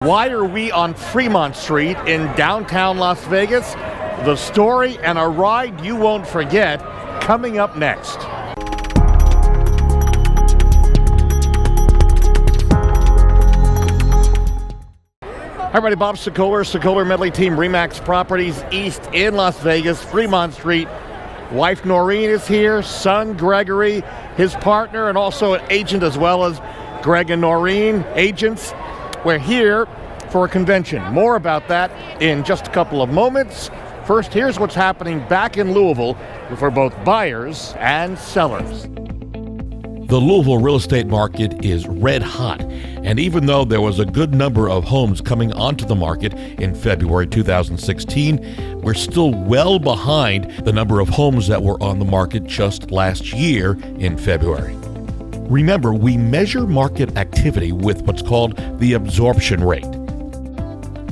Why are we on Fremont Street in downtown Las Vegas? The story and a ride you won't forget coming up next. Hi everybody, Bob Sokoler, Sokoler Medley Team, Remax Properties East in Las Vegas, Fremont Street. Wife Noreen is here, son Gregory, his partner, and also an agent as well as Greg and Noreen, agents. We're here for a convention. More about that in just a couple of moments. First, here's what's happening back in Louisville for both buyers and sellers. The Louisville real estate market is red hot, and even though there was a good number of homes coming onto the market in February 2016, we're still well behind the number of homes that were on the market just last year in February. Remember, we measure market activity with what's called the absorption rate.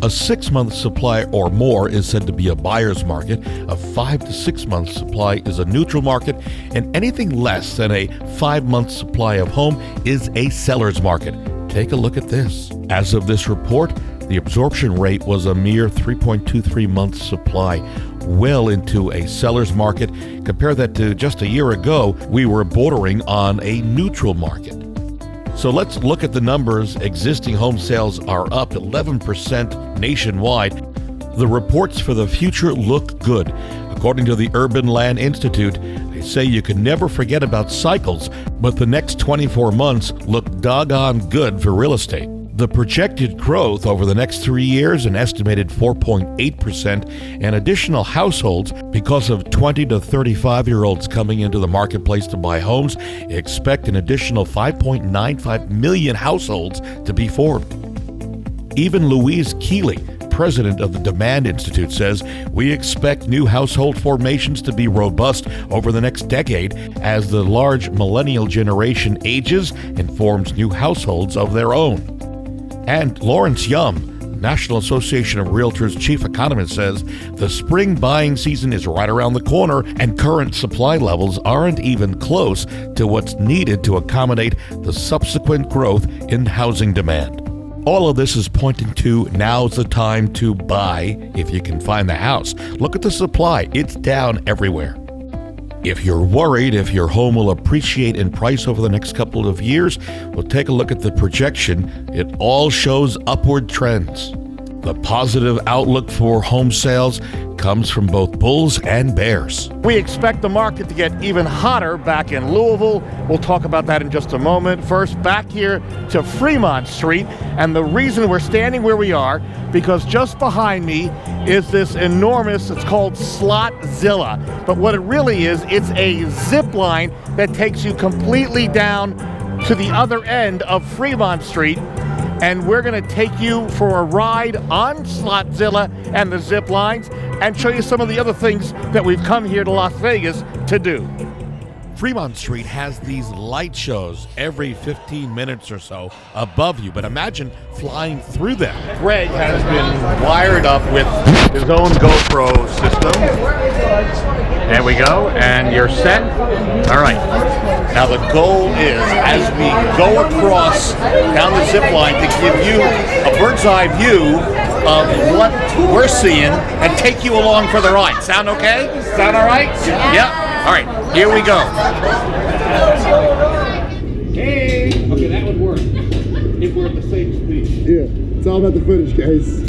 A 6-month supply or more is said to be a buyer's market, a 5 to 6 month supply is a neutral market, and anything less than a 5-month supply of home is a seller's market. Take a look at this. As of this report, the absorption rate was a mere 3.23 month supply, well into a seller's market. Compare that to just a year ago, we were bordering on a neutral market. So let's look at the numbers. Existing home sales are up 11% nationwide. The reports for the future look good. According to the Urban Land Institute, they say you can never forget about cycles, but the next 24 months look doggone good for real estate. The projected growth over the next 3 years, an estimated 4.8%, and additional households because of 20 to 35-year-olds coming into the marketplace to buy homes, expect an additional 5.95 million households to be formed. Even Louise Keeley, president of the Demand Institute, says we expect new household formations to be robust over the next decade as the large millennial generation ages and forms new households of their own. And Lawrence Yum, National Association of Realtors chief economist, says the spring buying season is right around the corner and current supply levels aren't even close to what's needed to accommodate the subsequent growth in housing demand. All of this is pointing to now's the time to buy if you can find the house. Look at the supply. It's down everywhere. If you're worried if your home will appreciate in price over the next couple of years, well, take a look at the projection. It all shows upward trends. The positive outlook for home sales comes from both bulls and bears. We expect the market to get even hotter back in Louisville. We'll talk about that in just a moment. First, back here to Fremont Street, and the reason we're standing where we are, because just behind me is this enormous, it's called Slotzilla. But what it really is, it's a zip line that takes you completely down to the other end of Fremont Street. And we're going to take you for a ride on Slotzilla and the zip lines and show you some of the other things that we've come here to Las Vegas to do. Fremont Street has these light shows every 15 minutes or so above you, but imagine flying through them. Greg has been wired up with his own GoPro system. There we go, and you're set. All right. Now the goal is, as we go across down the zip line, to give you a bird's eye view of what we're seeing and take you along for the ride. Sound okay? Sound all right? Yeah. All right, here we go. Hey! Okay, that would work if we're at the same speed. Yeah, it's all about the footage, guys.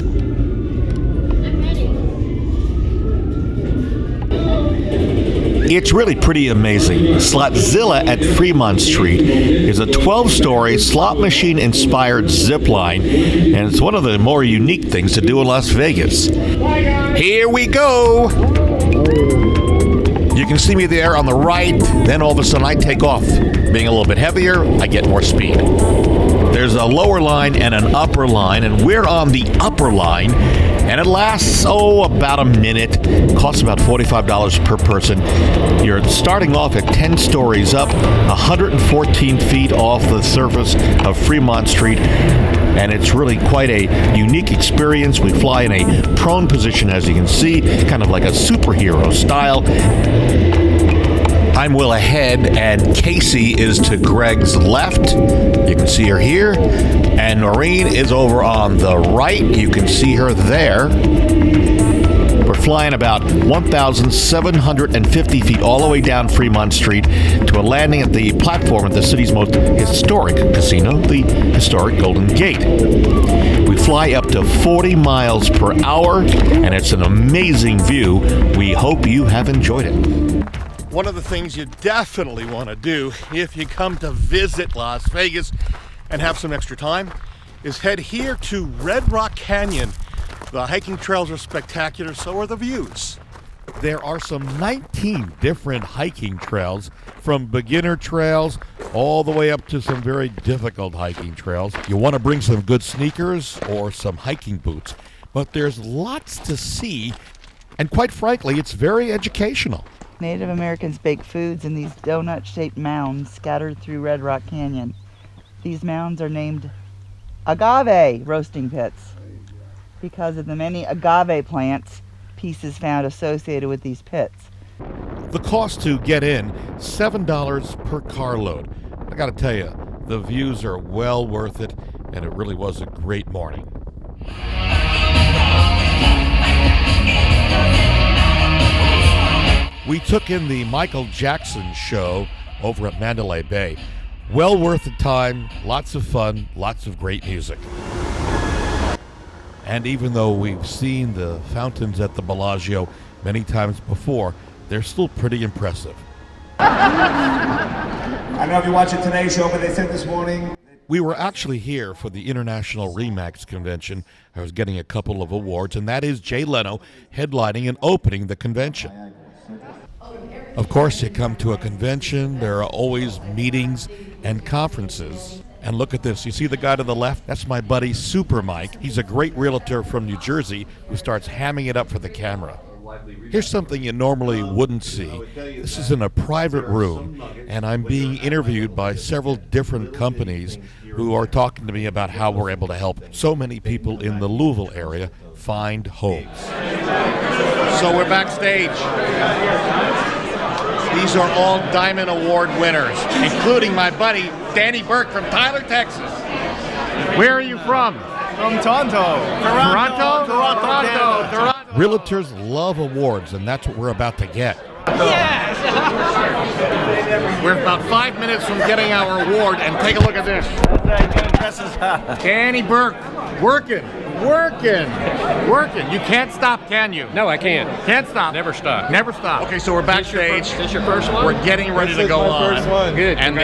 It's really pretty amazing. Slotzilla at Fremont Street is a 12-story slot machine-inspired zip line, and it's one of the more unique things to do in Las Vegas. Here we go! You can see me there on the right, then all of a sudden I take off. Being a little bit heavier, I get more speed. There's a lower line and an upper line, and we're on the upper line, and it lasts, about a minute. Costs about $45 per person. You're starting off at 10 stories up, 114 feet off the surface of Fremont Street, and it's really quite a unique experience. We fly in a prone position, as you can see, kind of like a superhero style. I'm Will ahead, and Casey is to Greg's left. You can see her here. And Noreen is over on the right. You can see her there. We're flying about 1,750 feet all the way down Fremont Street to a landing at the platform at the city's most historic casino, the historic Golden Gate. We fly up to 40 miles per hour, and it's an amazing view. We hope you have enjoyed it. One of the things you definitely want to do if you come to visit Las Vegas and have some extra time is head here to Red Rock Canyon. The hiking trails are spectacular, so are the views. There are some 19 different hiking trails, from beginner trails all the way up to some very difficult hiking trails. You want to bring some good sneakers or some hiking boots, but there's lots to see, and quite frankly, it's very educational. Native Americans bake foods in these donut-shaped mounds scattered through Red Rock Canyon. These mounds are named agave roasting pits because of the many agave plants pieces found associated with these pits. The cost to get in, $7 per carload. I got to tell you, the views are well worth it, and it really was a great morning. We took in the Michael Jackson show over at Mandalay Bay. Well worth the time, lots of fun, lots of great music. And even though we've seen the fountains at the Bellagio many times before, they're still pretty impressive. I don't know if you watched the Today Show, but they said this morning. We were actually here for the International RE/MAX convention. I was getting a couple of awards, and that is Jay Leno headlining and opening the convention. Of course, you come to a convention, there are always meetings and conferences. And look at this. You see the guy to the left? That's my buddy Super Mike. He's a great realtor from New Jersey who starts hamming it up for the camera. Here's something you normally wouldn't see. This is in a private room, and I'm being interviewed by several different companies who are talking to me about how we're able to help so many people in the Louisville area find homes. So we're backstage. These are all Diamond Award winners, including my buddy Danny Burke from Tyler, Texas. Where are you from? From Toronto. Toronto. Realtors love awards, and that's what we're about to get. Yes! We're about 5 minutes from getting our award, and take a look at this. Danny Burke, working. You can't stop, can you? No, I can't. Can't stop. Never stop. Never stop. Okay, so we're backstage. Is this your first one? We're getting ready to go on. First one. Good. And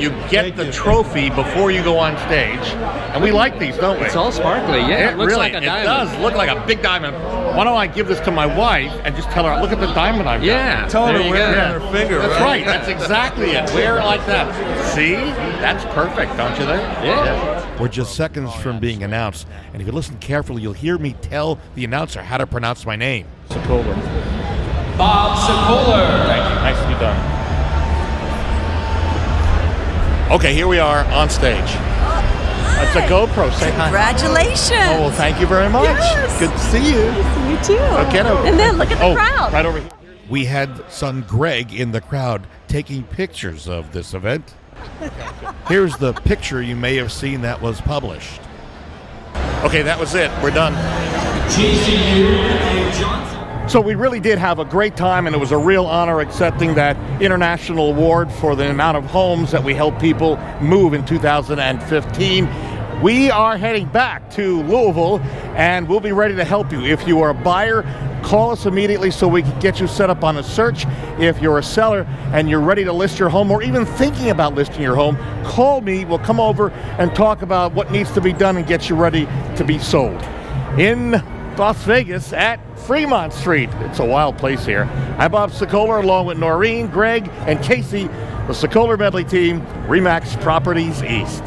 you get the trophy before you go on stage. And we like these, don't we? It's all sparkly. Yeah, it looks really, like a diamond. It does look like a big diamond. Why don't I give this to my wife and just tell her, look at the diamond I've got. Yeah. Tell her there to you wear it go. on her finger, That's right. That's exactly it. Wear it like that. See? That's perfect, don't you think? Yeah. We're just seconds from being announced, and if you listen carefully, you'll hear me tell the announcer how to pronounce my name. Sokoler. Bob Sokoler. Thank you. Nicely done. Okay, here we are on stage. It's a GoPro. Say hi. Congratulations! Oh, well, thank you very much. Yes. Good to see you. You too. Okay, And then look at the crowd. Right over here. We had son Greg in the crowd taking pictures of this event. Here's the picture you may have seen that was published. Okay, that was it. We're done. So we really did have a great time, and it was a real honor accepting that international award for the amount of homes that we helped people move in 2015. We are heading back to Louisville, and we'll be ready to help you. If you are a buyer, call us immediately so we can get you set up on a search. If you're a seller and you're ready to list your home, or even thinking about listing your home, call me. We'll come over and talk about what needs to be done and get you ready to be sold. In Las Vegas at Fremont Street. It's a wild place here. I'm Bob Sokoler, along with Noreen, Greg, and Casey, the Sokoler Medley team, RE/MAX Properties East.